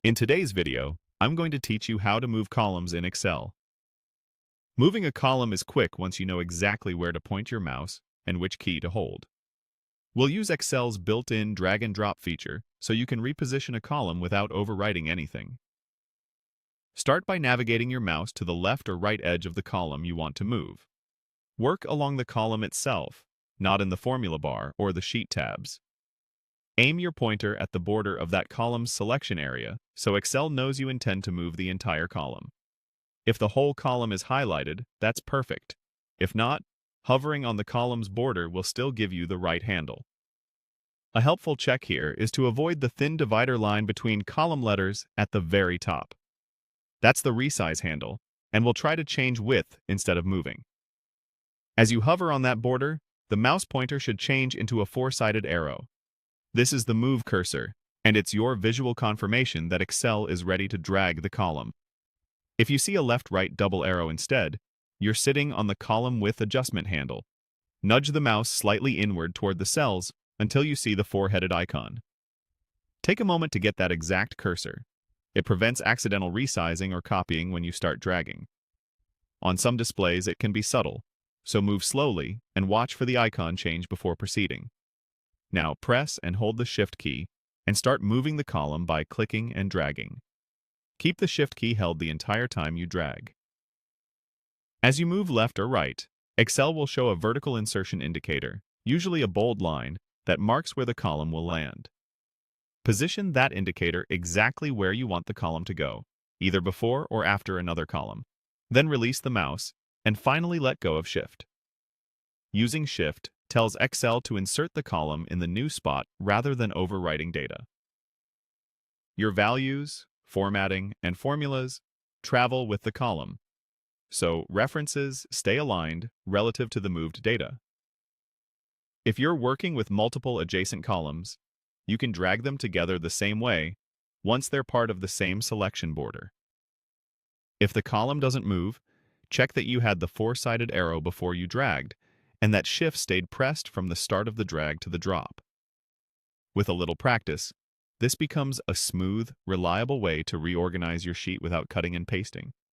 In today's video, I'm going to teach you how to move columns in Excel. Moving a column is quick once you know exactly where to point your mouse and which key to hold. We'll use Excel's built-in drag and drop feature so you can reposition a column without overwriting anything. Start by navigating your mouse to the left or right edge of the column you want to move. Work along the column itself, not in the formula bar or the sheet tabs. Aim your pointer at the border of that column's selection area so Excel knows you intend to move the entire column. If the whole column is highlighted, that's perfect. If not, hovering on the column's border will still give you the right handle. A helpful check here is to avoid the thin divider line between column letters at the very top. That's the resize handle, and we'll try to change width instead of moving. As you hover on that border, the mouse pointer should change into a four-sided arrow. This is the move cursor, and it's your visual confirmation that Excel is ready to drag the column. If you see a left-right double arrow instead, you're sitting on the column width adjustment handle. Nudge the mouse slightly inward toward the cells until you see the four-headed icon. Take a moment to get that exact cursor. It prevents accidental resizing or copying when you start dragging. On some displays, it can be subtle, so move slowly and watch for the icon change before proceeding. Now press and hold the Shift key and start moving the column by clicking and dragging. Keep the Shift key held the entire time you drag. As you move left or right, Excel will show a vertical insertion indicator, usually a bold line, that marks where the column will land. Position that indicator exactly where you want the column to go, either before or after another column. Then release the mouse, and finally let go of Shift. Using Shift tells Excel to insert the column in the new spot rather than overwriting data. Your values, formatting, and formulas travel with the column, so references stay aligned relative to the moved data. If you're working with multiple adjacent columns, you can drag them together the same way once they're part of the same selection border. If the column doesn't move, check that you had the four-sided arrow before you dragged, and that Shift stayed pressed from the start of the drag to the drop. With a little practice, this becomes a smooth, reliable way to reorganize your sheet without cutting and pasting.